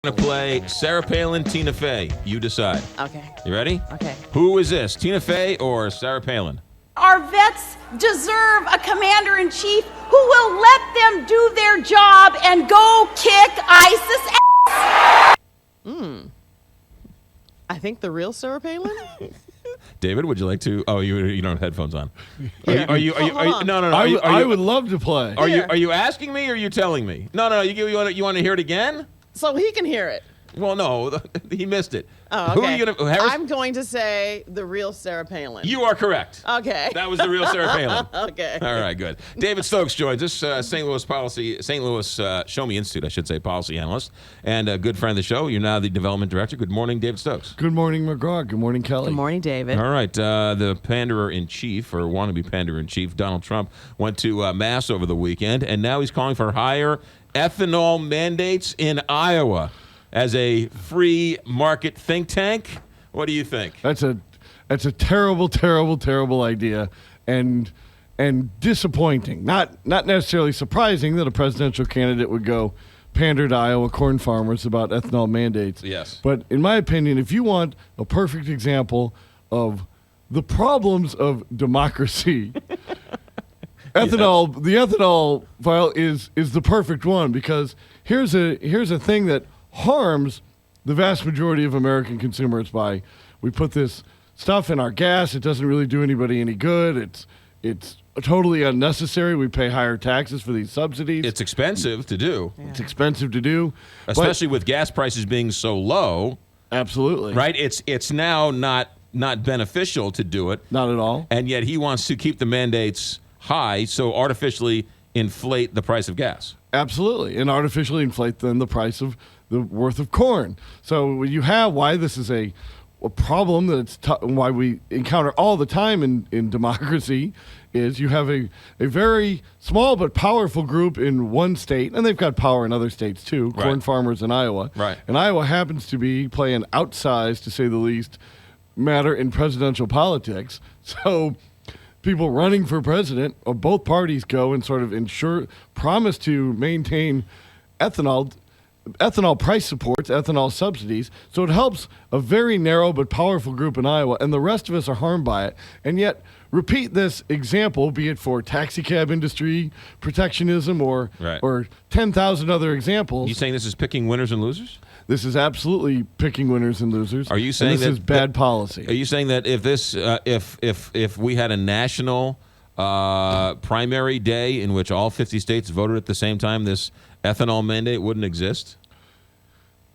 Going to play Sarah Palin, Tina Fey. You decide. Okay. You ready? Okay. Who is this, Tina Fey or Sarah Palin? Our vets deserve a commander-in-chief who will let them do their job and go kick ISIS ass. I think the real Sarah Palin? David, would you like to? Oh, you don't have headphones on. Here. Are you? No. I would love to play. Are you asking me or are you telling me? No. You want to hear it again? So he can hear it. Well, no, he missed it. Oh, okay. Who are you gonna? Harris? I'm going to say the real Sarah Palin. You are correct. Okay. That was the real Sarah Palin. Okay. All right, good. David Stokes joins us, St. Louis Show Me Institute, I should say, policy analyst, and a good friend of the show. You're now the development director. Good morning, David Stokes. Good morning, McGraw. Good morning, Kelly. Good morning, David. All right, the panderer-in-chief, or wannabe panderer-in-chief, Donald Trump, went to Mass over the weekend, and now he's calling for higher ethanol mandates in Iowa as a free market think tank. What do you think? That's a terrible idea, and disappointing. Not necessarily surprising that a presidential candidate would go pander to Iowa corn farmers about ethanol mandates. Yes. But in my opinion, if you want a perfect example of the problems of democracy, the ethanol file is the perfect one, because here's a thing that harms the vast majority of American consumers by we put this stuff in our gas. It doesn't really do anybody any good. It's totally unnecessary. We pay higher taxes for these subsidies. It's expensive to do. Yeah. It's expensive to do. Especially with gas prices being so low. Absolutely. Right? It's now not beneficial to do it. Not at all. And yet he wants to keep the mandates high, so artificially inflate the price of gas. Absolutely. And artificially inflate then the price of the worth of corn. So you have why this is a problem that it's why we encounter all the time in democracy is you have a very small but powerful group in one state, and they've got power in other states too, Right. corn farmers in Iowa. Right. And Iowa happens to play an outsized, to say the least, matter in presidential politics. So people running for president of both parties go and sort of promise to maintain ethanol price supports, ethanol subsidies. So it helps a very narrow but powerful group in Iowa, and the rest of us are harmed by it. And yet, repeat this example, be it for taxi cab industry, protectionism, or 10,000 other examples. You saying this is picking winners and losers? This is absolutely picking winners and losers. Are you saying this is bad policy? Are you saying that if this, if we had a national primary day in which all 50 states voted at the same time, this ethanol mandate wouldn't exist?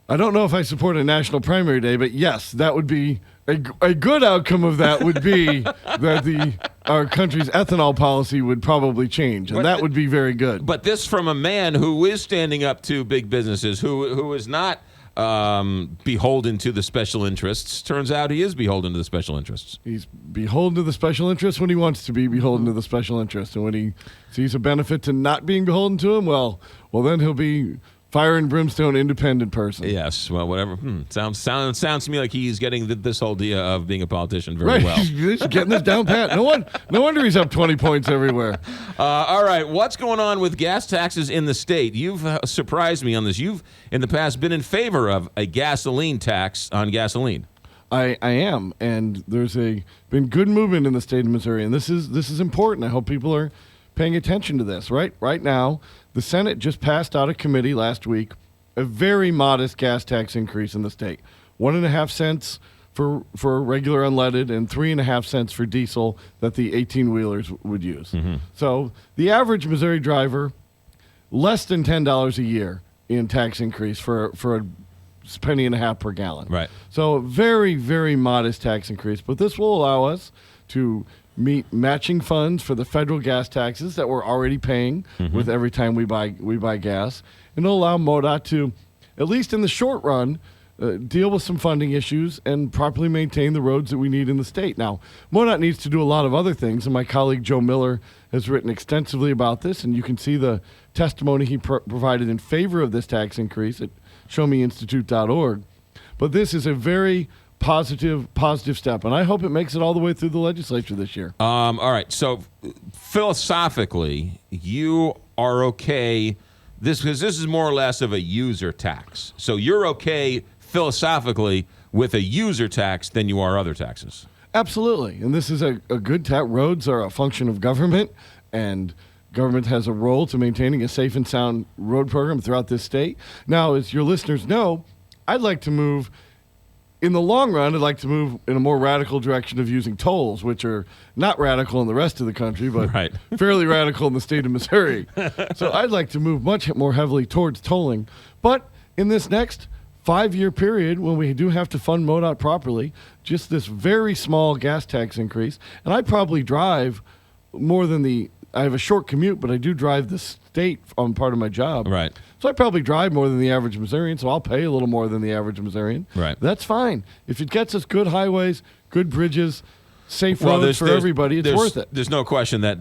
I don't know if I support a national primary day, but yes, that would be a good outcome of that would be that our country's ethanol policy would probably change, and that would be very good. But this from a man who is standing up to big businesses, who is not beholden to the special interests. Turns out he is beholden to the special interests. He's beholden to the special interests when he wants to be beholden to the special interests, and when he sees a benefit to not being beholden to him, well, then he'll be fire and brimstone independent person. Yes, well, whatever. Sounds to me like he's getting this whole idea of being a politician very well. He's getting this down pat. No wonder he's up 20 points everywhere. All right, what's going on with gas taxes in the state? You've surprised me on this. You've, in the past, been in favor of a gasoline tax on gasoline. I am, and there's been good movement in the state of Missouri, and this is important. I hope people are paying attention to this. Right now, the Senate just passed out of committee last week a very modest gas tax increase in the state. 1.5 cents for regular unleaded and 3.5 cents for diesel that the 18-wheelers would use. Mm-hmm. So the average Missouri driver, less than $10 a year in tax increase for a penny and a half per gallon. Right. So very, very modest tax increase. But this will allow us to meet matching funds for the federal gas taxes that we're already paying with every time we buy gas. And it'll allow MoDOT to, at least in the short run, deal with some funding issues and properly maintain the roads that we need in the state. Now, MoDOT needs to do a lot of other things, and my colleague Joe Miller has written extensively about this, and you can see the testimony he provided in favor of this tax increase at showmeinstitute.org. But this is a very positive step, and I hope it makes it all the way through the legislature this year. All right, so philosophically, you are okay because this is more or less of a user tax. So you're okay philosophically with a user tax than you are other taxes. Absolutely. And this is a good tax. Roads are a function of government, and government has a role to maintaining a safe and sound road program throughout this state. Now, as your listeners know, I'd like to move, in the long run, I'd like to move in a more radical direction of using tolls, which are not radical in the rest of the country, but Right. fairly radical in the state of Missouri. So I'd like to move much more heavily towards tolling. But in this next 5-year period, when we do have to fund MoDOT properly, just this very small gas tax increase, and I probably drive more than I have a short commute, but I do drive the state on part of my job. Right. So I probably drive more than the average Missourian, so I'll pay a little more than the average Missourian. Right. That's fine. If it gets us good highways, good bridges, safe roads for everybody, it's worth it. There's no question that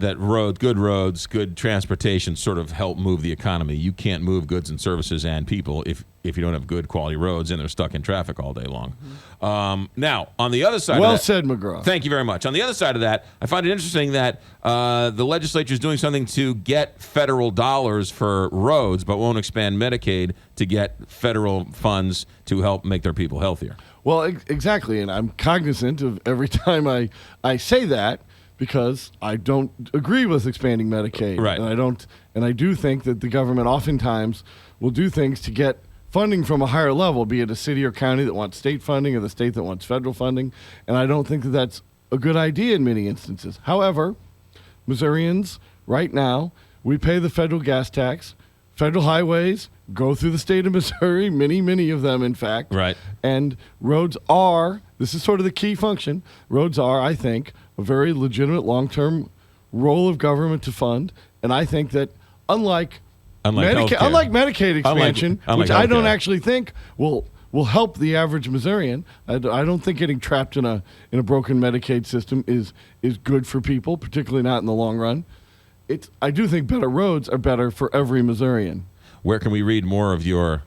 good roads, good transportation sort of help move the economy. You can't move goods and services and people if you don't have good quality roads and they're stuck in traffic all day long. Now, on the other side Well of that, said, McGraw. Thank you very much. On the other side of that, I find it interesting that the legislature is doing something to get federal dollars for roads, but won't expand Medicaid to get federal funds to help make their people healthier. Well, exactly, and I'm cognizant of every time I say that, because I don't agree with expanding Medicaid. Right. And I do think that the government oftentimes will do things to get funding from a higher level, be it a city or county that wants state funding or the state that wants federal funding, and I don't think that that's a good idea in many instances. However, Missourians, right now, we pay the federal gas tax. Federal highways go through the state of Missouri, many of them, in fact. Right. And roads are, this is sort of the key function, roads are, I think, a very legitimate long-term role of government to fund. And I think that unlike Medicaid expansion, which I don't actually think will help the average Missourian, I don't think getting trapped in a broken Medicaid system is good for people, particularly not in the long run. I do think better roads are better for every Missourian. Where can we read more of your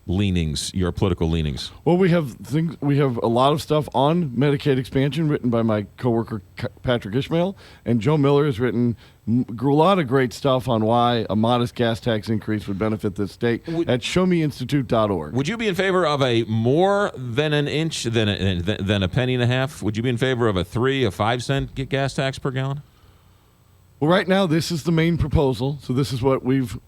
leanings, your political leanings? Well, we have a lot of stuff on Medicaid expansion written by my coworker Patrick Ishmael, and Joe Miller has written a lot of great stuff on why a modest gas tax increase would benefit this state at showmeinstitute.org. Would you be in favor of a more than an inch than a penny and a half? Would you be in favor of a 5 cent gas tax per gallon? Well, right now, this is the main proposal. So this is what we've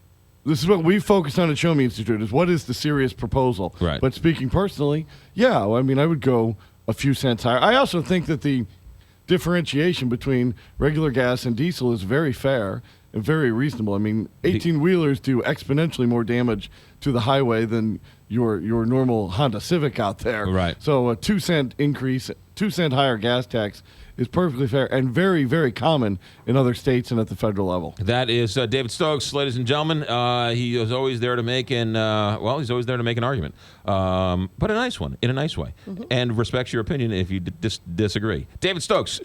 focused on at Show Me Institute, is what is the serious proposal. Right. But speaking personally, yeah, I mean, I would go a few cents higher. I also think that the differentiation between regular gas and diesel is very fair and very reasonable. I mean, 18-wheelers do exponentially more damage to the highway than your normal Honda Civic out there. Right. So a 2 cent increase, 2 cent higher gas tax is perfectly fair and very, very common in other states and at the federal level. That is David Stokes, ladies and gentlemen. He is always there to make he's always there to make an argument, but a nice one, in a nice way, and respects your opinion if you disagree. David Stokes.